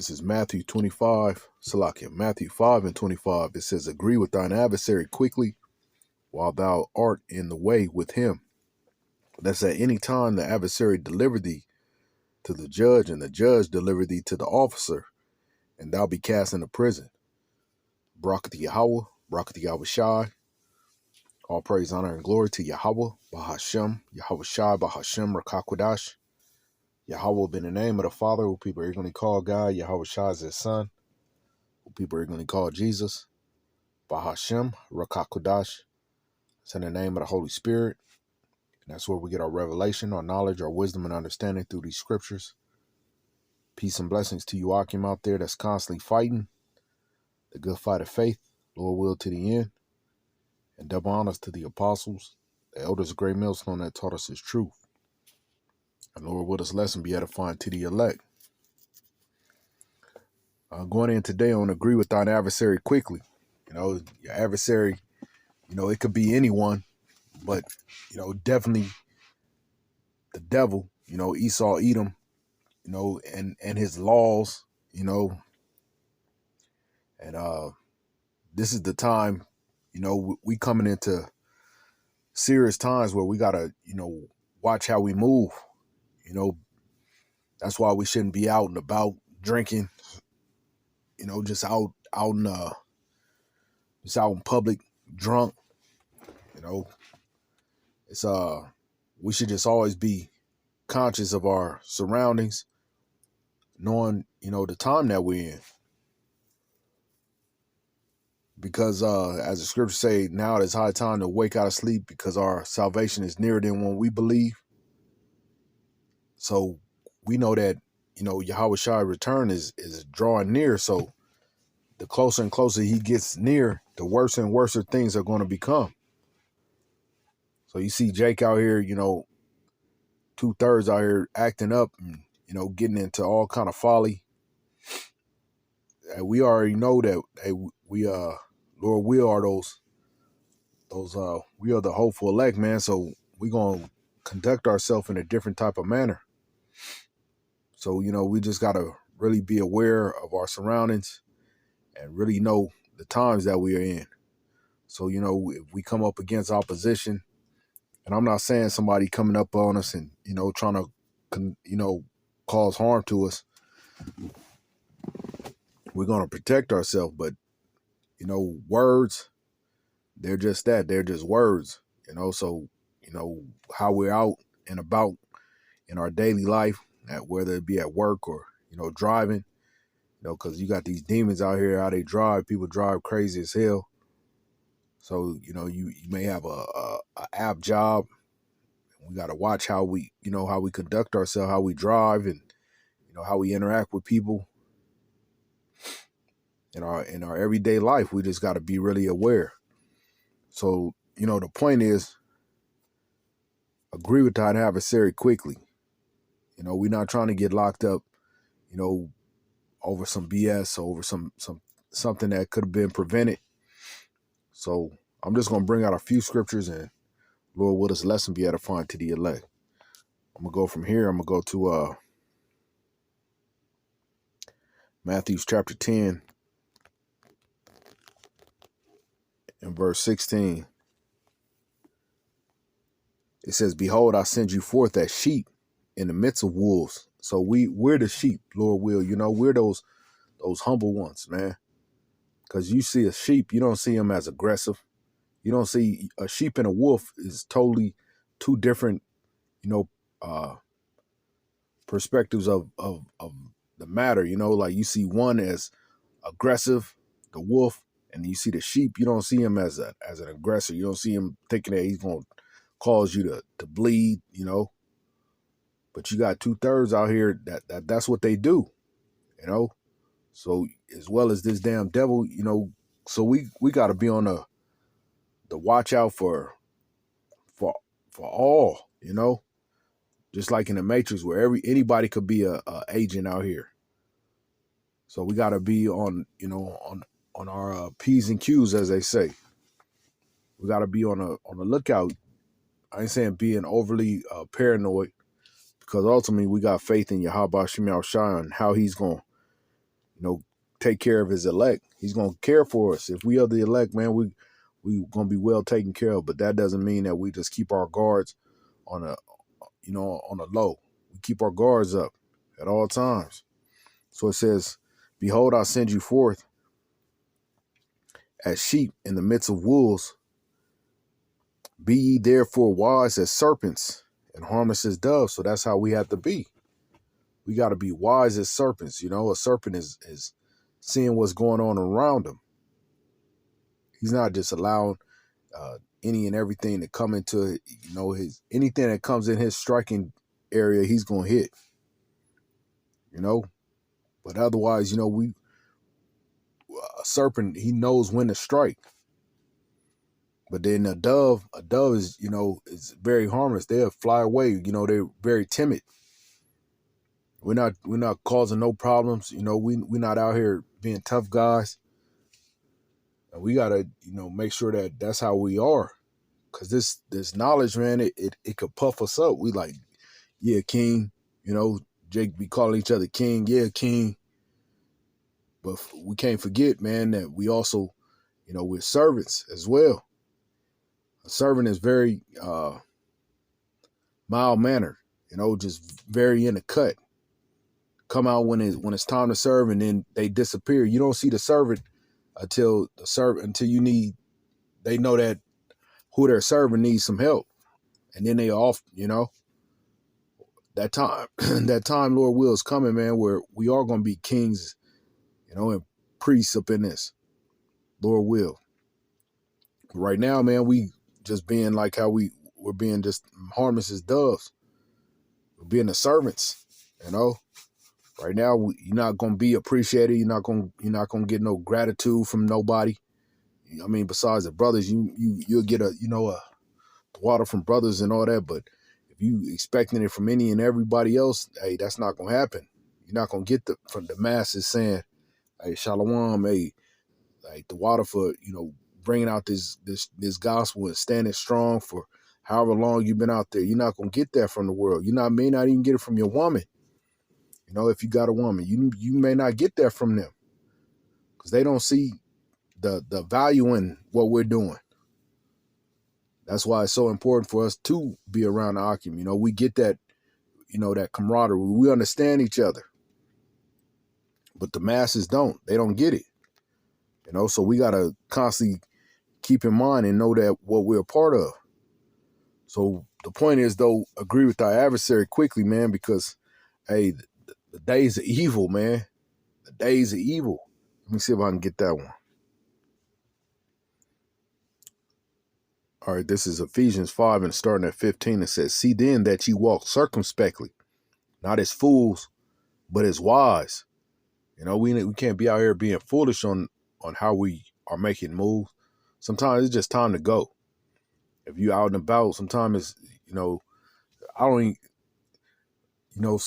This is Matthew 25, Salakia, Matthew 5 and 25. It says, agree with thine adversary quickly while thou art in the way with him. That's at any time the adversary deliver thee to the judge, and the judge deliver thee to the officer, and thou be cast into prison. Barak Yahweh, Barak Yahweh Shai. All praise, honor, and glory to Yahweh, Bahashem, Yahweh Shai, Bahashem, Rakakwadash. Yahweh be the name of the Father, who people are going to call God. Yahweh Shai is his son, who people are going to call Jesus. Bahashem, Rakakwadash. It's in the name of the Holy Spirit. And that's where we get our revelation, our knowledge, our wisdom, and understanding through these scriptures. Peace and blessings to you, Akim, out there that's constantly fighting the good fight of faith, Lord will to the end. And double honors to the apostles, the elders of Great Millstone that taught us his truth. And Lord, will this lesson be edifying to the elect. Going in today on agree with thine adversary quickly. You know, your adversary, it could be anyone, but, definitely the devil, Esau, Edom, and his laws, and this is the time, we coming into serious times where we gotta, watch how we move. That's why we shouldn't be out and about drinking, just out in public, drunk. It's we should just always be conscious of our surroundings, knowing, the time that we're in. Because as the scriptures say, now it is high time to wake out of sleep because our salvation is nearer than when we believe. So we know that, Yahweh Shai's return is drawing near. So the closer and closer he gets near, the worse and worse things are going to become. So you see Jake out here, 2/3 out here acting up and, getting into all kind of folly. And we already know that we Lord, we are we are the hopeful elect, man. So we're going to conduct ourselves in a different type of manner. So, we just got to really be aware of our surroundings and really know the times that we are in. So, if we come up against opposition, and I'm not saying somebody coming up on us and, trying to, cause harm to us, we're going to protect ourselves. But, words, they're just that. They're just words, So, how we're out and about in our daily life, whether it be at work or, driving, because you got these demons out here, how they drive. People drive crazy as hell. So, you may have a app job. We got to watch how we, how we conduct ourselves, how we drive, and, how we interact with people in our everyday life. We just got to be really aware. So, the point is, agree with thine adversary quickly. We're not trying to get locked up, over some BS, over something that could have been prevented. So I'm just going to bring out a few scriptures, and Lord, will this lesson be edifying to the elect. I'm going to go from here. I'm going to go to Matthew's chapter 10 and verse 16. It says, behold, I send you forth as sheep in the midst of wolves. So we're the sheep, Lord will. We're those humble ones, man. Because you see a sheep, you don't see them as aggressive. You don't see a sheep and a wolf is totally two different, perspectives of the matter. Like you see one as aggressive, the wolf, and you see the sheep. You don't see him as an aggressor. You don't see him thinking that he's going to cause you to bleed, But you got 2/3 out here that's what they do, So as well as this damn devil, so we got to be on the watch out for all, just like in the Matrix where anybody could be a agent out here. So we got to be on our P's and Q's, as they say. We got to be on the lookout. I ain't saying being overly paranoid, because ultimately we got faith in Yahweh Shai and how he's going to take care of his elect. He's gonna care for us. If we are the elect, man, we gonna be well taken care of. But that doesn't mean that we just keep our guards on a on a low. We keep our guards up at all times. So it says, "Behold, I send you forth as sheep in the midst of wolves. Be ye therefore wise as serpents and harmless as doves." So that's how we have to be. We got to be wise as serpents. A serpent is seeing what's going on around him. He's not just allowing any and everything to come into his anything that comes in his striking area. He's gonna hit. But otherwise, a serpent, he knows when to strike. But then a dove is is very harmless. They'll fly away. They're very timid. We're not causing no problems. We're not out here being tough guys. And we gotta make sure that that's how we are. Cause this knowledge, man, it could puff us up. We like, yeah, king. Jake be calling each other king. Yeah, king. But we can't forget, man, that we also, we're servants as well. A servant is very mild-mannered, just very in the cut. Come out when it's time to serve, and then they disappear. You don't see the servant until they know that who they're serving needs some help, and then they off. That time, that time, Lord will, is coming, man, where we are going to be kings, and priests up in this. Lord will. Right now, man, we just being like how we're being just harmless as doves. We're being the servants, Right now, you're not gonna be appreciated. You're not gonna get no gratitude from nobody. I mean, besides the brothers, you'll get a water from brothers and all that. But if you expecting it from any and everybody else, hey, that's not gonna happen. You're not gonna get from the masses saying, "Hey, shalom, hey, like the water for bringing out this gospel and standing strong for however long you've been out there." You're not gonna get that from the world. May not even get it from your woman. If you got a woman, you may not get that from them because they don't see the value in what we're doing. That's why it's so important for us to be around the Akim. We get that, that camaraderie. We understand each other, but the masses don't. They don't get it. So we got to constantly keep in mind and know that what we're a part of. So the point is, though, agree with thy adversary quickly, man, because, hey, the days of evil, man. The days of evil. Let me see if I can get that one. All right, this is Ephesians 5 and starting at 15. It says, "See then that ye walk circumspectly, not as fools, but as wise." We can't be out here being foolish on how we are making moves. Sometimes it's just time to go. If you out and about, sometimes it's, I don't even,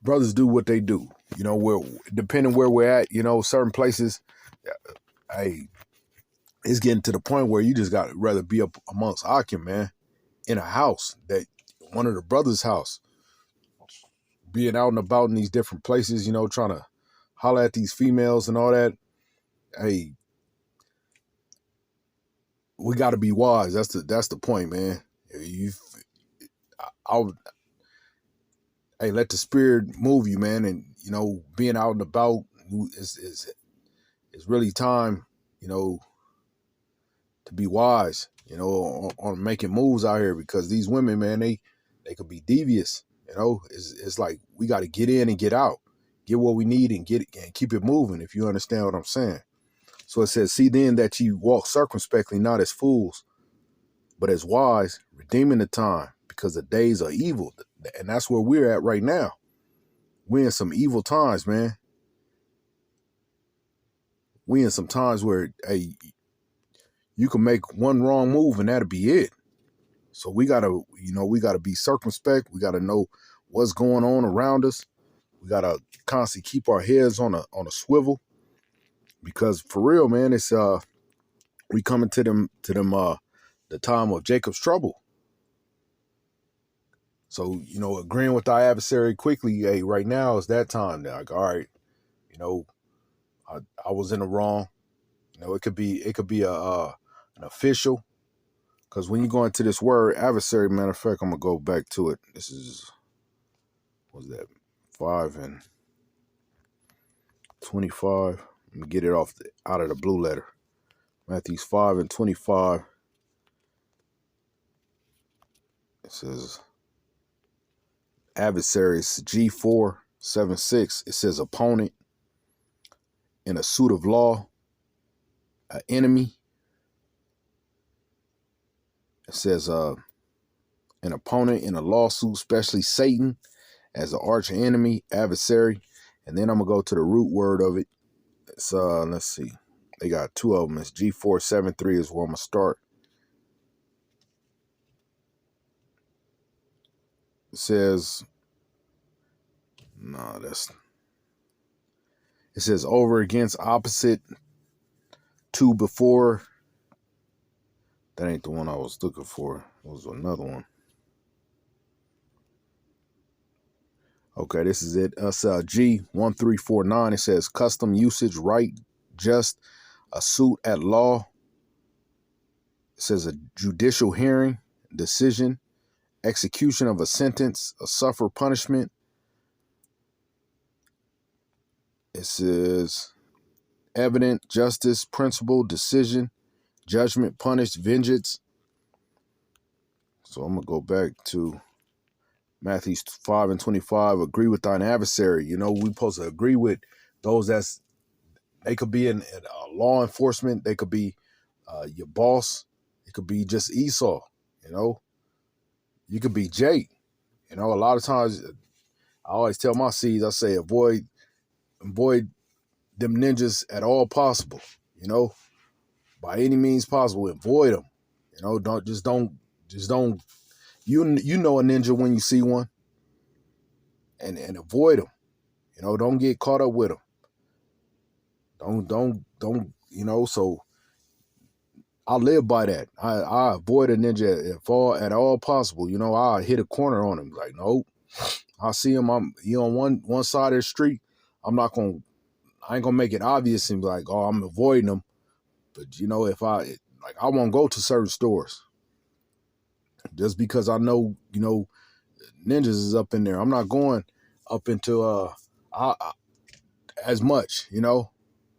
brothers do what they do. Where depending where we're at, certain places, hey, it's getting to the point where you just got to rather be up amongst Akim, man, in a house, that one of the brothers' house, being out and about in these different places, trying to holler at these females and all that. Hey, we got to be wise. That's the point, man. Hey, let the spirit move you, man, and being out and about is really time, to be wise, on making moves out here, because these women, man, they could be devious. It's like we got to get in and get out, get what we need and get it and keep it moving. If you understand what I'm saying. So it says, "See then that you walk circumspectly, not as fools, but as wise, redeeming the time, because the days are evil." And that's where we're at right now. We're in some evil times, man. We in some times where, hey, you can make one wrong move and that'll be it. So we gotta be circumspect. We gotta know what's going on around us. We gotta constantly keep our heads on a swivel, because for real, man, it's we coming to them the time of Jacob's trouble. So agreeing with our adversary quickly, hey, right now is that time. Like, all right, know, I was in the wrong. You know, it could be an official, because when you go into this word adversary, matter of fact, I'm gonna go back to it. This is, what's that, 5 and 25. Let me get it out of the blue letter. Matthew 5 and 25. It says adversaries, G476. It says opponent, in a suit of law, an enemy. It says an opponent in a lawsuit, especially Satan as an arch enemy, adversary. And then I'm gonna go to the root word of it. It's let's see. They got two of them. It's G473 is where I'm gonna start. It says, no, it says over, against, opposite, to, before. That ain't the one I was looking for. It was another one. Okay, this is it. It's G1349. It says custom, usage, right, just, a suit at law. It says a judicial hearing, decision, execution of a sentence, a suffer punishment. It says evident, justice, principle, decision, judgment, punish, vengeance. So I'm going to go back to Matthew 5 and 25. Agree with thine adversary. You know, we supposed to agree with those they could be in law enforcement. They could be your boss. It could be just Esau. You know, you could be Jake. You know, a lot of times I always tell my seeds, I say, avoid them ninjas at all possible. You know, by any means possible, avoid them. You know, don't. You know a ninja when you see one, and avoid them. You know, don't get caught up with them. Don't. You know, so I live by that. I avoid a ninja at all possible. You know, I hit a corner on him. Like, nope. I see him. He on one side of the street. I ain't gonna make it obvious and be like, oh, I'm avoiding him. But you know, I won't go to certain stores just because I know, you know, ninjas is up in there. I'm not going up into as much. You know,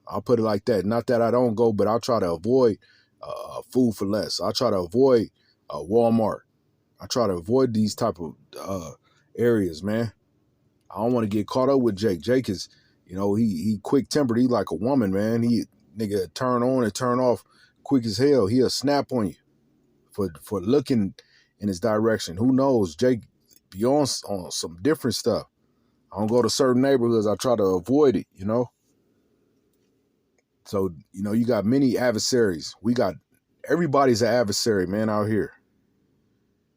I'll put it like that. Not that I don't go, but I'll try to avoid food for less. I try to avoid Walmart. I try to avoid these type of areas, man. I don't want to get caught up with Jake. Jake is, you know, he quick tempered. He like a woman, man. He nigga turn on and turn off quick as hell. He'll snap on you for looking in his direction. Who knows? Jake be on some different stuff. I don't go to certain neighborhoods. I try to avoid it, you know. So, you know, you got many adversaries. Everybody's an adversary, man, out here.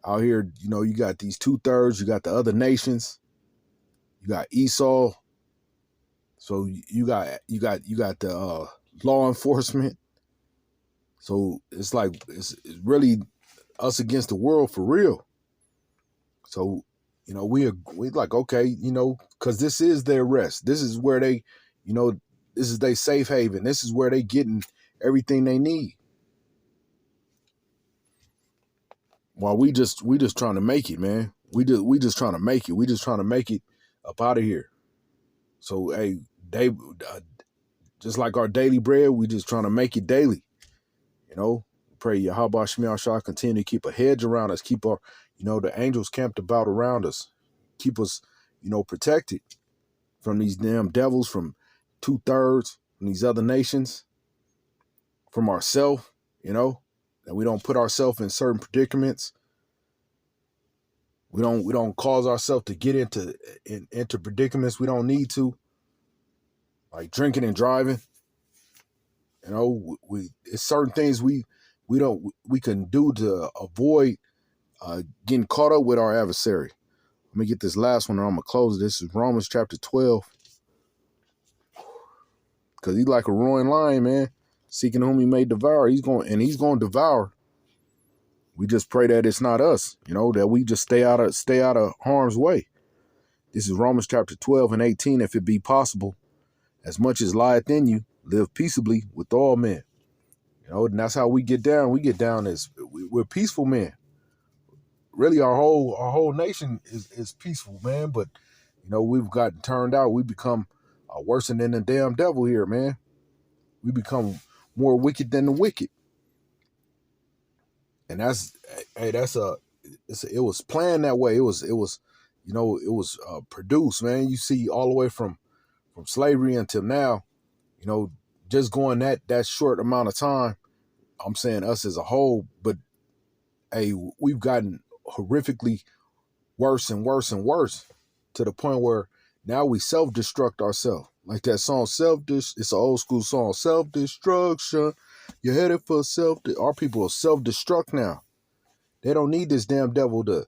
Out here, you know, you got these 2/3, you got the other nations, you got Esau. So you got the law enforcement. So it's like it's really us against the world for real. So, you know, we like, okay, you know, because this is their rest. This is where they, you know, this is their safe haven. This is where they getting everything they need. While we just trying to make it, man. We just trying to make it. We just trying to make it up out of here. So hey, just like our daily bread, we just trying to make it daily. You know, pray Yahweh Shemiah Shah continue to keep a hedge around us, keep our, you know, the angels camped about around us, keep us, you know, protected from these damn devils, from 2/3, from these other nations, from ourselves, you know, that we don't put ourselves in certain predicaments. We don't cause ourselves to get into predicaments we don't need to, like drinking and driving. You know, it's certain things we can do to avoid getting caught up with our adversary. Let me get this last one and I'm going to close. This is Romans chapter 12. Because he's like a roaring lion, man. Seeking whom he may devour. He's going to devour. We just pray that it's not us, you know, that we just stay out of harm's way. This is Romans chapter 12 and 18. If it be possible, as much as lieth in you, live peaceably with all men. You know, and that's how we get down. We get down as we're peaceful men. Really, our whole nation is peaceful, man. But you know, we've gotten turned out. We become worse than the damn devil here, man. We become more wicked than the wicked, and that's hey, it was planned that way. It was you know, it was produced, man. You see, all the way from slavery until now, you know, just going that short amount of time. I'm saying us as a whole, but hey, we've gotten horrifically worse and worse and worse to the point where now we self-destruct ourselves. Like that song, it's an old school song, self-destruction. You're headed for our people are self-destruct now. They don't need this damn devil to,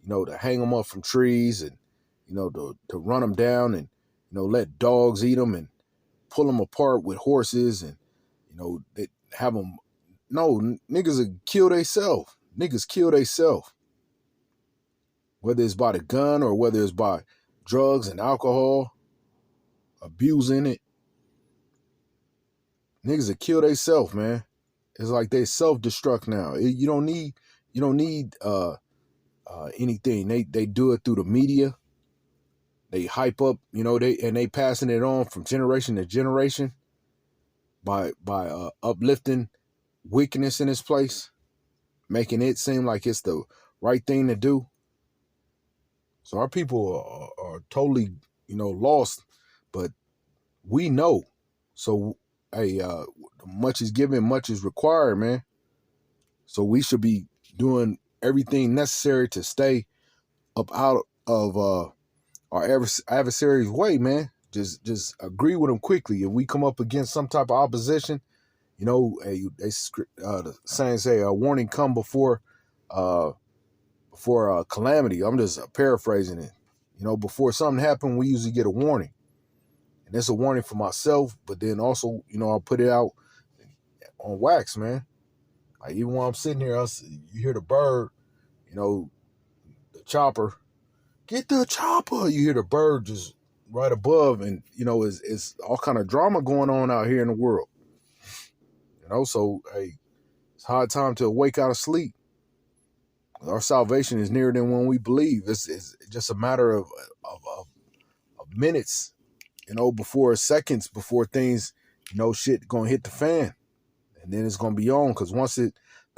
you know, to hang them up from trees and, you know, to run them down and, you know, let dogs eat them and pull them apart with horses and, you know, they have them. No, niggas will kill theyself. Niggas kill theyself. Whether it's by the gun or whether it's by drugs and alcohol, abusing it. Niggas will kill theyself, man. It's like they self-destruct now. You don't need anything. They do it through the media. They hype up, you know, they passing it on from generation to generation by uplifting wickedness in this place, making it seem like it's the right thing to do. So our people are totally, you know, lost, but we know. So, hey, much is given, much is required, man. So we should be doing everything necessary to stay up out of our adversary's way, man. Just agree with them quickly. If we come up against some type of opposition, you know, the saying say a warning come before calamity. I'm just paraphrasing it. You know, before something happened, we usually get a warning. And it's a warning for myself, but then also, you know, I'll put it out on wax, man. Like even while I'm sitting here, you hear the bird, you know, the chopper. Get the chopper. You hear the bird just right above, and you know, it's all kind of drama going on out here in the world. You know, so hey, it's high time to wake out of sleep. Our salvation is nearer than when we believe. It's just a matter of minutes, you know, before seconds, before things, you know, shit gonna hit the fan, and then it's gonna be on. Because once the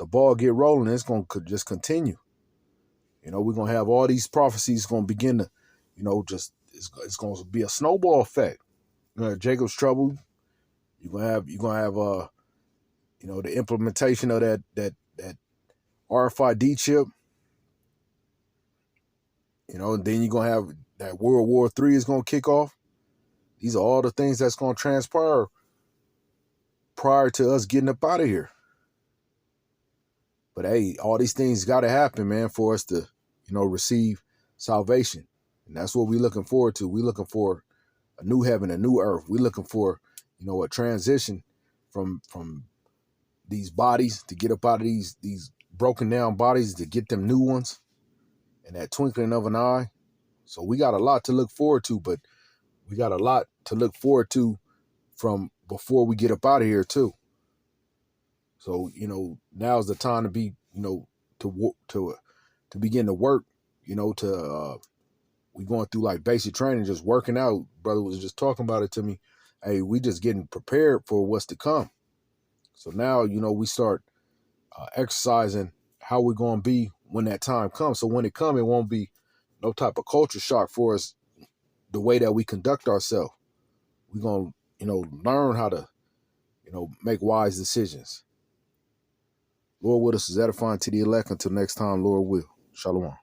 ball get rolling, it's gonna just continue. You know, we're gonna have all these prophecies gonna begin to, you know, just it's gonna be a snowball effect. You know, Jacob's trouble. You're gonna have you know, the implementation of that RFID chip. You know, and then you're gonna have that World War III is gonna kick off. These are all the things that's gonna transpire prior to us getting up out of here. But hey, all these things got to happen, man, for us to, you know, receive salvation. And that's what we're looking forward to. We're looking for a new heaven, a new earth. We're looking for, you know, a transition from these bodies to get up out of these broken down bodies to get them new ones in that twinkling of an eye. So we got a lot to look forward to, but we got a lot to look forward to from before we get up out of here too. So, you know, now's the time to be, you know, to begin to work, you know, we going through like basic training, just working out. Brother was just talking about it to me. Hey, we just getting prepared for what's to come. So now, you know, we start exercising how we're going to be when that time comes. So when it comes, it won't be no type of culture shock for us, the way that we conduct ourselves. We're going to, you know, learn how to, you know, make wise decisions. Lord with us is edifying to the elect. Until next time, Lord will. Shalom.